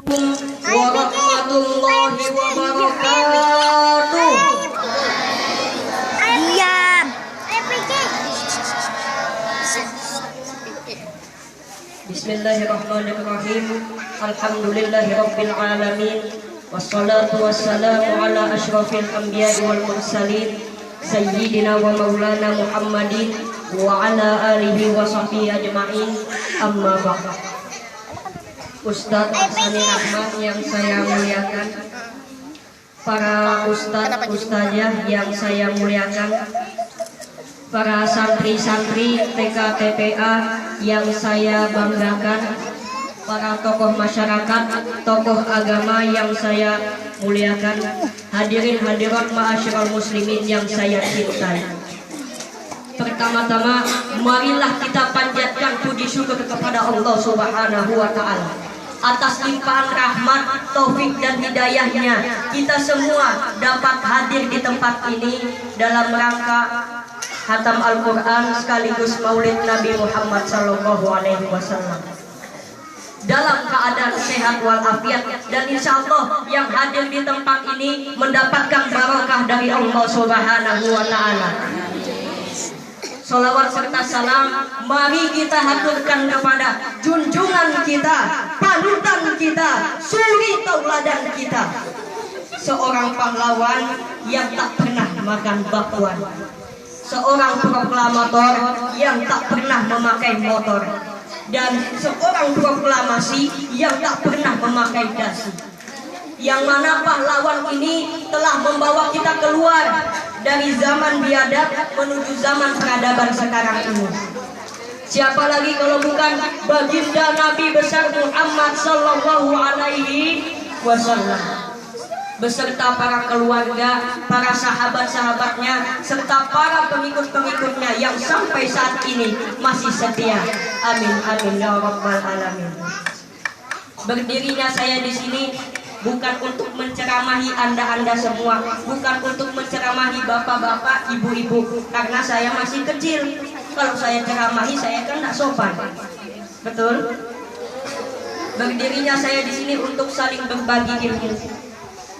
warahmatullahi wabarakatuh. Diam. Bismillahirrahmanirrahim. Alhamdulillahirabbil alamin. Wassalatu wassalamu ala asyrafil anbiya'i wal mursalin sayyidina wa maulana Muhammadin wa ala alihi wa sahbihi ajma'in. Amma ba'd. Ustadz Hassani Rahmat yang saya muliakan, para ustadz ustazah yang saya muliakan, para santri-santri TK TPA yang saya banggakan, para tokoh masyarakat, tokoh agama yang saya muliakan, hadirin hadirat ma'asyiral muslimin yang saya cintai. Pertama-tama, marilah kita panjatkan puji syukur kepada Allah Subhanahu wa taala atas limpahan rahmat, taufik dan hidayahnya. Kita semua dapat hadir di tempat ini dalam rangka khatam Al-Quran sekaligus maulid Nabi Muhammad SAW dalam keadaan sehat walafiat, dan insya Allah yang hadir di tempat ini mendapatkan barokah dari Allah Subhanahu wa taala. Salawat serta salam mari kita haturkan kepada junjungan kita, panutan kita, suri tauladan kita, seorang pahlawan yang tak pernah makan bakwan, seorang proklamator yang tak pernah memakai motor, dan seorang proklamasi yang tak pernah memakai dasi. Yang mana pahlawan ini telah membawa kita keluar dari zaman biadab menuju zaman peradaban sekarang ini. Siapa lagi kalau bukan baginda Nabi besar Muhammad sallallahu alaihi wasallam beserta para keluarga, para sahabat-sahabatnya, serta para pengikut-pengikutnya yang sampai saat ini masih setia. Amin amin ya rabbal alamin. Berdirinya saya di sini bukan untuk menceramahi anda-anda semua, bukan untuk menceramahi bapak-bapak, ibu-ibu, karena saya masih kecil. Kalau saya ceramahi, saya kan tidak sopan. Betul? Berdirinya saya di sini untuk saling berbagi ilmu.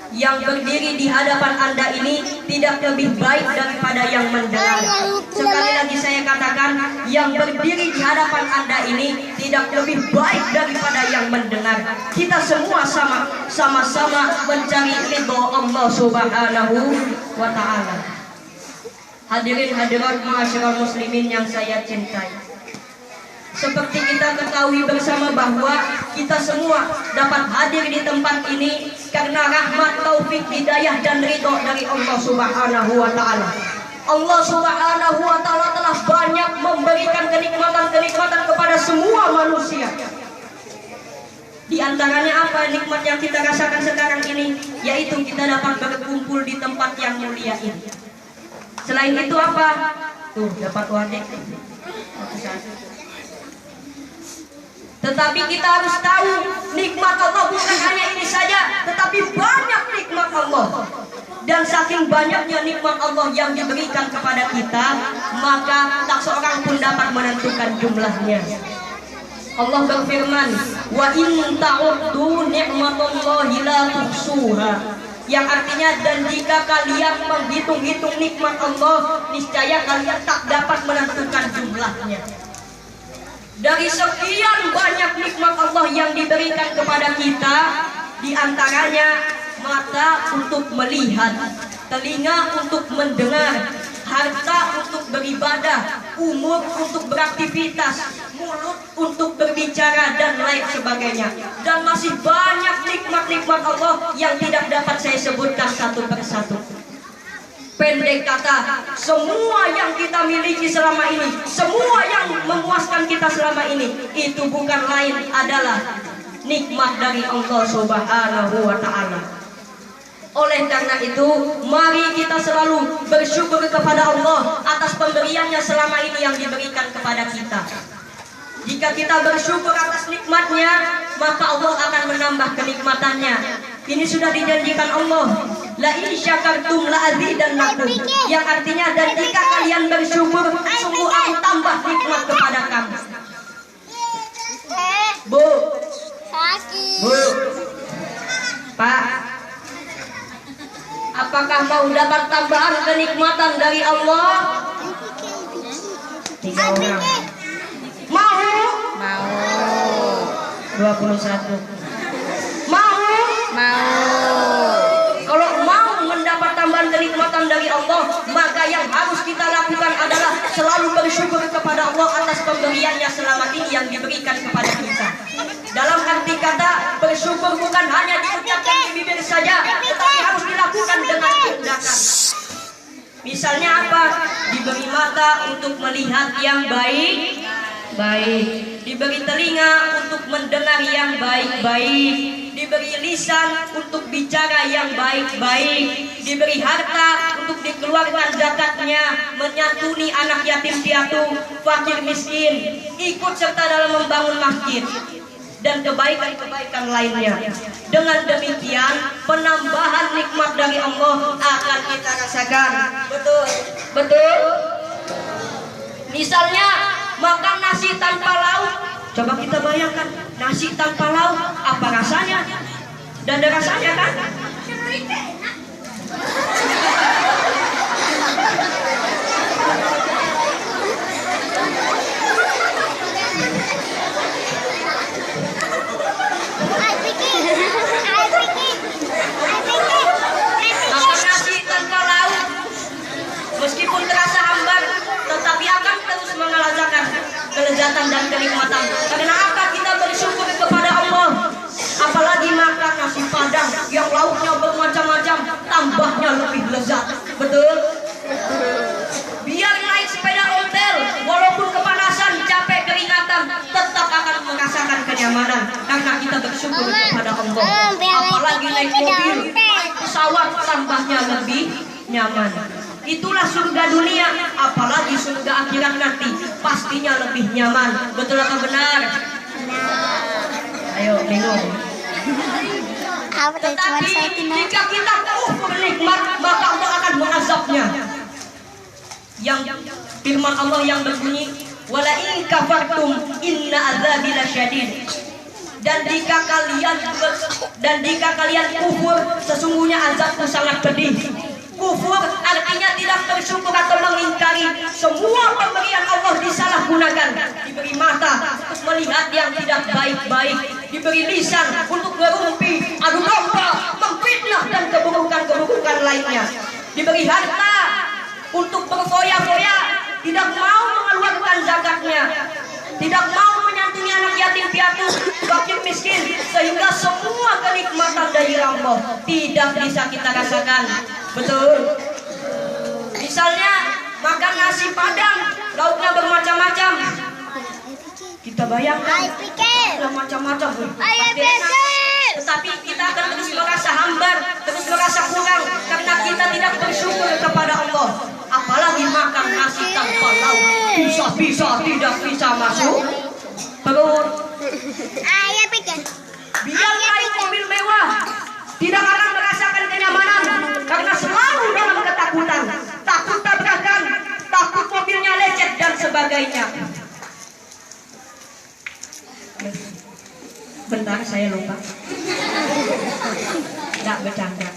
Yang berdiri di hadapan anda ini tidak lebih baik daripada yang mendengar. Sekali lagi saya katakan, yang berdiri di hadapan anda ini tidak lebih baik daripada yang mendengar. Kita semua sama-sama mencari ridho Allah Subhanahu wa taala. Hadirin hadirat ma'asyiral muslimin yang saya cintai, seperti kita ketahui bersama bahwa kita semua dapat hadir di tempat ini karena rahmat, taufik, hidayah dan ridho dari Allah Subhanahu wa taala. Allah Subhanahu wa taala telah banyak memberikan kenikmatan-kenikmatan kepada semua manusia. Di antaranya apa nikmat yang kita rasakan sekarang ini? Yaitu kita dapat berkumpul di tempat yang mulia ini. Selain itu apa? Tuh, dapat wadek. Tetapi kita harus tahu nikmat Allah bukan hanya ini saja, tetapi banyak nikmat Allah. Dan saking banyaknya nikmat Allah yang diberikan kepada kita, maka tak seorang pun dapat menentukan jumlahnya. Allah berfirman, wa in ta'uddu ni'matallahi la tuhsuha, yang artinya dan jika kalian menghitung-hitung nikmat Allah, niscaya kalian tak dapat menentukan jumlahnya. Dari sekian banyak nikmat Allah yang diberikan kepada kita, di antaranya mata untuk melihat, telinga untuk mendengar, harta untuk beribadah, umur untuk beraktivitas, mulut untuk berbicara dan lain sebagainya. Dan masih banyak nikmat-nikmat Allah yang tidak dapat saya sebutkan satu persatu. Pendek kata, semua yang kita miliki selama ini, semua yang memuaskan kita selama ini, itu bukan lain adalah nikmat dari Allah Subhanahu wa taala. Oleh karena itu, mari kita selalu bersyukur kepada Allah atas pemberiannya selama ini yang diberikan kepada kita. Jika kita bersyukur atas nikmatnya, maka Allah akan menambah kenikmatannya. Ini sudah dijanjikan Allah, la in syakartum la azidannakum, yang artinya dan jika kalian bersyukur, sungguh aku tambah nikmat kepada kamu. Bu, Apakah mau dapat tambahan kenikmatan dari Allah? 3 orang. Mau? Mau. 21. Mau? Mau. Kalau mau mendapat tambahan kenikmatan dari Allah, maka yang harus kita lakukan adalah selalu bersyukur kepada Allah atas pemberiannya selama ini yang diberikan kepada kita. Dalam arti kata, bersyukur bukan hanya diucapkan di bibir saja, tetapi harus dilakukan dengan tindakan. Misalnya apa? Diberi mata untuk melihat yang baik, diberi telinga untuk mendengar yang baik, diberi lisan untuk bicara yang baik, diberi harta untuk dikeluarkan zakatnya, menyantuni anak yatim piatu, fakir miskin, ikut serta dalam membangun masjid dan kebaikan-kebaikan lainnya. Dengan demikian, penambahan nikmat dari Allah akan kita rasakan. Betul. Misalnya makan nasi tanpa lauk. Coba kita bayangkan, nasi tanpa lauk, apa rasanya? Dan ada rasanya kan? Makan nasi tanpa lauk, meskipun terasa hambar, tetapi akan terus mengalahkan kelezatan dan kenikmatan. Karena apa? Kita bersyukur kepada Allah. Apalagi makan nasi padang yang lauknya bermacam-macam, tambahnya lebih lezat. Betul? Biar naik sepeda ontel, walaupun kepanasan, capek, keringatan, tetap akan merasakan kenyamanan karena kita bersyukur kepada Allah. Apalagi naik mobil, naik pesawat, tambahnya lebih nyaman. Itulah surga dunia, apalagi surga akhirat nanti pastinya lebih nyaman. Betul atau benar? Ayo bingung. Tetapi jika kita kufur nikmat, maka Allah akan mengazabnya. Yang firman Allah yang berbunyi, wala in kafartum inna azabi lasyadid. Dan jika kalian kufur, sesungguhnya azabku sangat pedih. Kufur artinya tidak bersyukur atau mengingkari semua pemberian Allah disalahgunakan. Diberi mata untuk melihat yang tidak baik-baik, diberi lisan untuk ngerumpi, adu domba, memfitnah dan keburukan-keburukan lainnya. Diberi harta untuk berfoya-foya, tidak mau mengeluarkan zakatnya, tidak mau menyantuni anak yatim piatu, fakir miskin, sehingga semua kenikmatan dari Allah tidak bisa kita rasakan. Betul. Misalnya makan nasi padang, lauknya bermacam-macam. Kita bayangkan macam-macam. Tetapi kita akan terus merasa hambar, terus merasa kurang karena kita tidak bersyukur kepada Allah. Apalagi makan nasi tanpa lauk, bisa-bisa tidak bisa masuk perut. Biar naik mobil mewah, tidak akan merasakan kenyamanan karena selalu dalam ketakutan, takut tabrakan, takut mobilnya lecet dan sebagainya. Bentar, saya lupa. Tidak bercanda.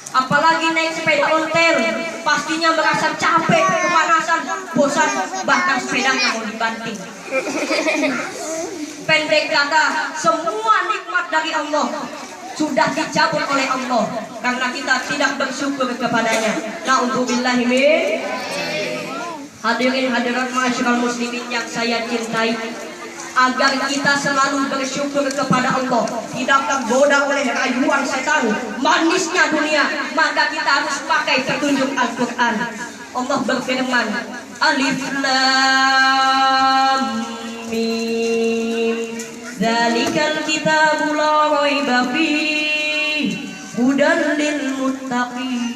Apalagi naik sepeda ontel, pastinya merasa capek, kepanasan, bosan, bahkan sepedanya mau dibanting. Pendek kata, semua nikmat dari Allah sudah dicabut oleh Allah karena kita tidak bersyukur kepadanya. Na'udzubillahi min. Hadirin hadirat masyarakat muslimin yang saya cintai, agar kita selalu bersyukur kepada Allah, tidak tergoda oleh rayuan setan, manisnya dunia, maka kita harus pakai petunjuk Al-Quran. Allah berfirman, Alif Lam Mim, Dzalikal kitabu la raiba fihi, hudan lil muttaqin.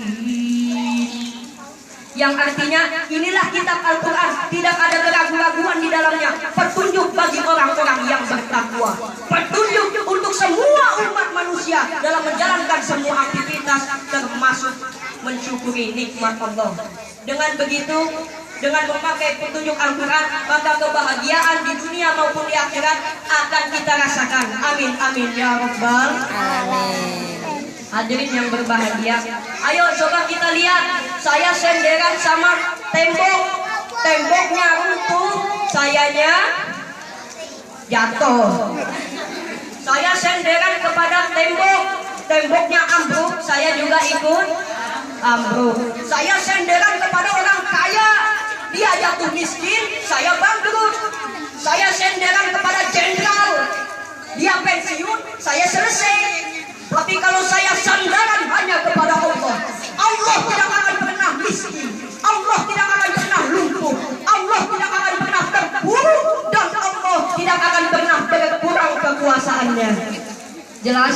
Yang artinya inilah kitab Al-Quran, tidak ada keraguan-raguan di dalamnya, petunjuk bagi orang-orang yang bertakwa, petunjuk untuk semua umat manusia dalam menjalankan semua aktivitas termasuk mensyukuri nikmat Allah. Dengan begitu, dengan memakai petunjuk Al-Quran, maka kebahagiaan di dunia maupun di akhirat akan kita rasakan. Amin amin ya rabbal alamin. Hadirin yang berbahagia, ayo coba kita lihat. Saya senderan sama tembok, temboknya runtuh, sayanya jatuh. Saya senderan kepada tembok, temboknya ambruk, saya juga ikut ambruk. Saya senderan kepada orang kaya, dia jatuh miskin, saya bangkrut. Saya senderan kepada jenderal, dia pensiun, saya selesai. Tapi kalau saya sandaran hanya kepada Allah, Allah tidak akan pernah miskin, Allah tidak akan pernah lumpuh, Allah tidak akan pernah terpuruk, dan Allah tidak akan pernah berkurang kekuasaannya. Jelas?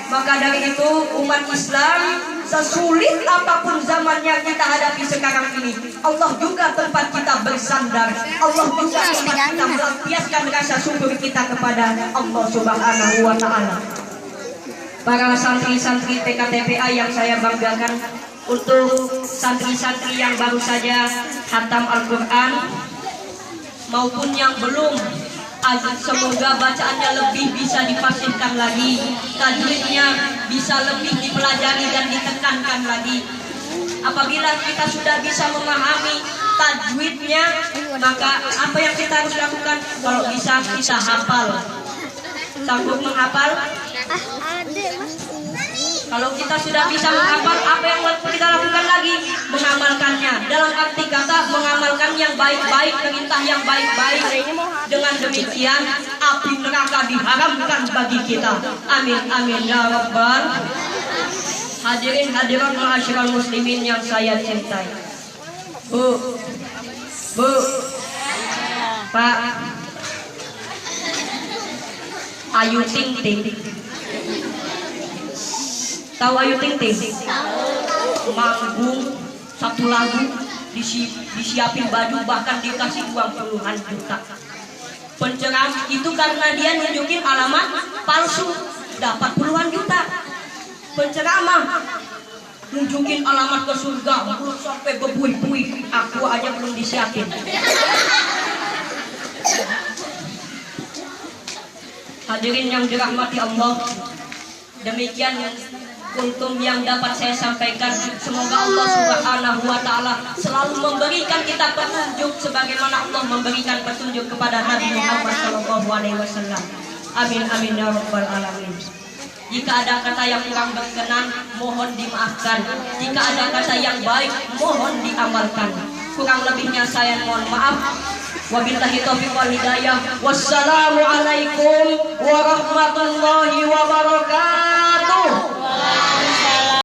Maka dari itu umat Islam, sesulit apapun zaman yang kita hadapi sekarang ini, Allah juga tempat kita bersandar. Allah juga tempat kita melampiaskan rasa syukur kita kepada Allah Subhanahu wa Ta'ala. Para santri-santri PKTPA yang saya banggakan, untuk santri-santri yang baru saja khatam Al-Quran maupun yang belum, semoga bacaannya lebih bisa difasihkan lagi, tajwidnya bisa lebih dipelajari dan ditekankan lagi. Apabila kita sudah bisa memahami tajwidnya, maka apa yang kita harus lakukan? Kalau bisa kita hafal. Sanggup menghafal? Kalau kita sudah bisa menghafal, apa yang kita lakukan lagi? Mengamalkannya. Dalam arti kata mengamalkan yang baik-baik, perintah yang baik-baik. Dengan demikian api neraka diharamkan bagi kita. Amin amin ya rabbal. Hadirin hadirat ma'asyiral muslimin yang saya cintai. Bu, Pak, Ayu Ting Ting. Tahu Ayu Ting Ting? Manggung satu lagu, disiapin baju, bahkan dikasih uang puluhan juta. Penceramah itu karena dia nunjukin alamat palsu, dapat puluhan juta. Penceramah nunjukin alamat ke surga, mulut sampai berbuih-buih, aku aja belum disiapin. Hadirin yang dirahmati Allah, demikian kultum yang dapat saya sampaikan. Semoga Allah Subhanahu wa Ta'ala selalu memberikan kita petunjuk sebagaimana Allah memberikan petunjuk kepada Nabi Muhammad SAW. Amin amin ya rabbal alamin. Jika ada kata yang kurang berkenan, mohon dimaafkan. Jika ada kata yang baik, mohon diamalkan. Kurang lebihnya saya mohon maaf. Wabillahi taufiq wal hidayah. Wassalamualaikum warahmatullahi